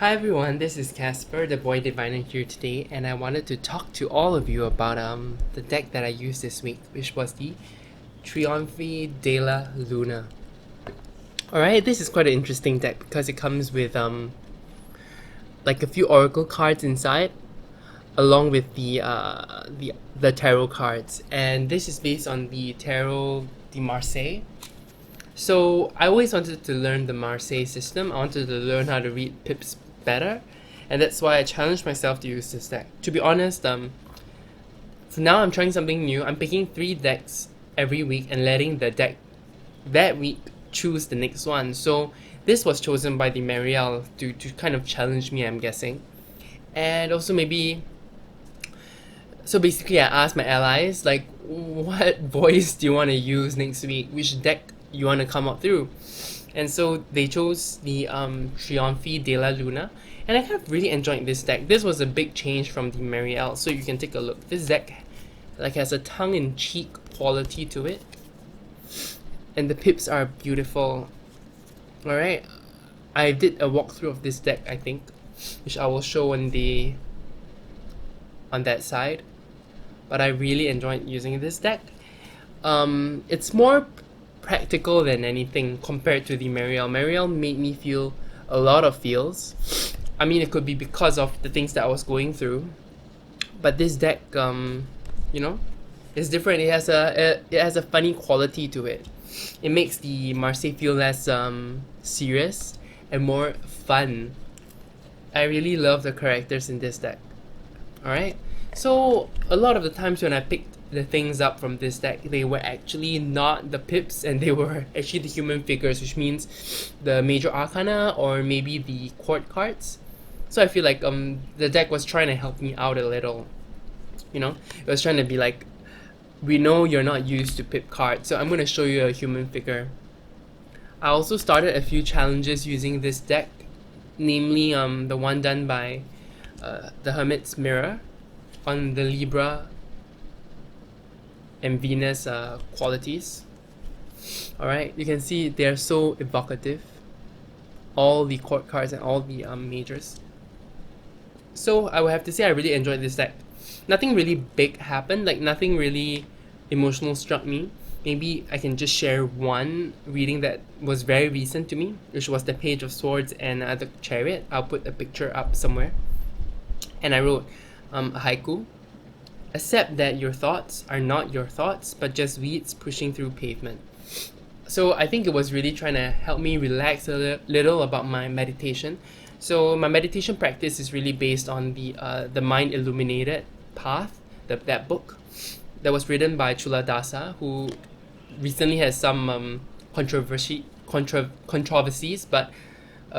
Hi everyone, this is Casper, the boy diviner here today, and I wanted to talk to all of you about the deck that I used this week, which was the Trionfi Della Luna. Alright, this is quite an interesting deck because it comes with like a few oracle cards inside, along with the tarot cards, and this is based on the Tarot de Marseille. So I always wanted to learn the Marseille system. I wanted to learn how to read pips better, and that's why I challenged myself to use this deck. To be honest, for now I'm trying something new. I'm picking 3 decks every week and letting the deck that week choose the next one. So this was chosen by the Marielle to kind of challenge me, I'm guessing. And also maybe, so basically I asked my allies, like, what voice do you want to use next week? Which deck you want to come up through? And so they chose the Trionfi Della Luna, and I kind of really enjoyed this deck. This was a big change from the Marielle, so you can take a look. This deck like has a tongue-in-cheek quality to it, and the pips are beautiful. Alright, I did a walkthrough of this deck, I think, which I will show on that side, but I really enjoyed using this deck. It's more practical than anything compared to the Marielle. Marielle made me feel a lot of feels. I mean, it could be because of the things that I was going through, but this deck, it's different. It has a funny quality to it. It makes the Marseille feel less serious and more fun. I really love the characters in this deck. Alright, so a lot of the times when I picked the things up from this deck, they were actually not the pips, and they were actually the human figures, which means the major arcana or maybe the court cards. So I feel like the deck was trying to help me out a little. It was trying to be like, we know you're not used to pip cards, so I'm going to show you a human figure. I also started a few challenges using this deck, namely the one done by the Hermit's Mirror on the Libra and Venus qualities. Alright, you can see they're so evocative, all the court cards and all the majors. So I would have to say I really enjoyed this deck. Nothing really big happened, like nothing really emotional struck me. Maybe I can just share one reading that was very recent to me, which was the Page of Swords and the Chariot. I'll put a picture up somewhere. And I wrote a haiku. Accept that your thoughts are not your thoughts, but just weeds pushing through pavement. So I think it was really trying to help me relax a little about my meditation. So my meditation practice is really based on the Mind Illuminated Path, that book that was written by Chula Dasa, who recently has some controversies, but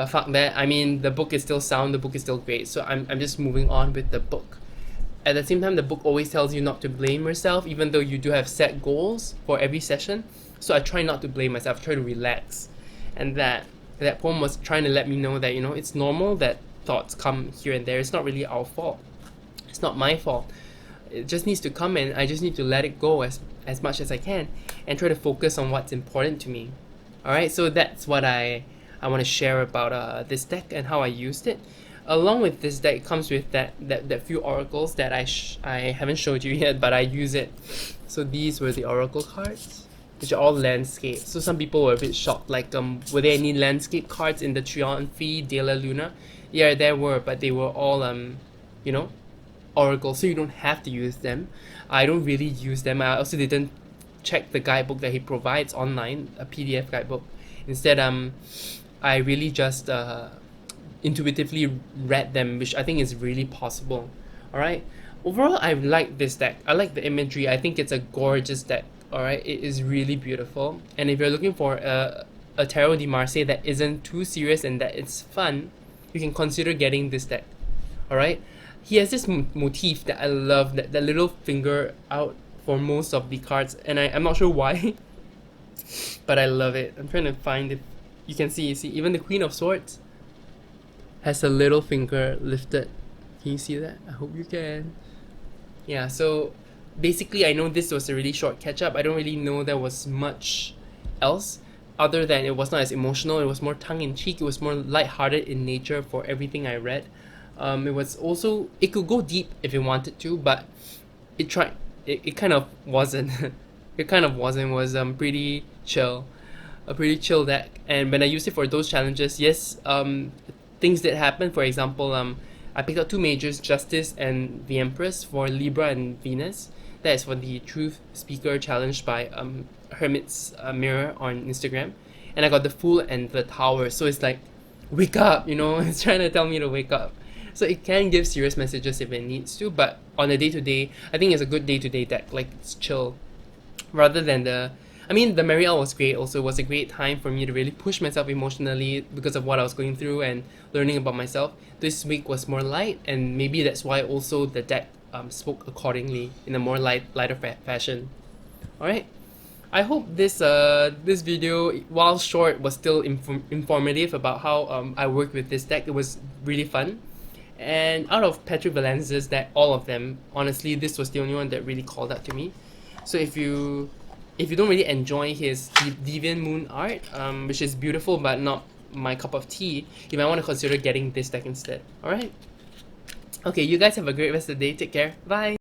fuck that. I mean, the book is still sound, the book is still great, so I'm just moving on with the book. At the same time, the book always tells you not to blame yourself, even though you do have set goals for every session. So I try not to blame myself, try to relax. And that poem was trying to let me know that, it's normal that thoughts come here and there. It's not really our fault. It's not my fault. It just needs to come, and I just need to let it go as much as I can and try to focus on what's important to me. Alright, so that's what I want to share about this deck and how I used it. Along with this deck, it comes with that few oracles that I haven't showed you yet, but I use it. So these were the oracle cards, which are all landscape. So some people were a bit shocked, like were there any landscape cards in the Trionfi Della Luna? Yeah, there were, but they were all oracles, so you don't have to use them. I don't really use them. I also didn't check the guidebook that he provides online, a PDF guidebook. Instead, I really just intuitively read them, which I think is really possible. Alright, overall I like this deck. I like the imagery. I think it's a gorgeous deck. Alright, it is really beautiful, and if you're looking for a Tarot de Marseille that isn't too serious and that it's fun, you can consider getting this deck. Alright, he has this motif that I love, that little finger out for most of the cards, and I'm not sure why but I love it. I'm trying to find it. You see even the Queen of Swords has a little finger lifted. Can you see that? I hope you can. Yeah, so basically I know this was a really short catch up. I don't really know there was much else, other than it was not as emotional, it was more tongue-in-cheek, it was more light-hearted in nature for everything I read. It was also, it could go deep if it wanted to, but it tried, it kind of wasn't. It kind of wasn't, was pretty chill. A pretty chill deck. And when I used it for those challenges, yes, things did happen. For example, I picked up two majors, Justice and the Empress, for Libra and Venus. That is for the Truth Speaker challenge by Hermit's Mirror on Instagram. And I got the Fool and the Tower. So it's like, wake up, you know, it's trying to tell me to wake up. So it can give serious messages if it needs to, but on a day-to-day, I think it's a good day-to-day deck. Like, it's chill. Rather than the Mary L was great also. It was a great time for me to really push myself emotionally because of what I was going through and learning about myself. This week was more light, and maybe that's why also the deck spoke accordingly in a more lighter fashion. Alright, I hope this video, while short, was still informative about how I work with this deck. It was really fun. And out of Patrick Valence's deck, all of them, honestly, this was the only one that really called out to me. So if you don't really enjoy his Deviant Moon art, which is beautiful but not my cup of tea, you might want to consider getting this deck instead. Alright? Okay, you guys have a great rest of the day. Take care. Bye!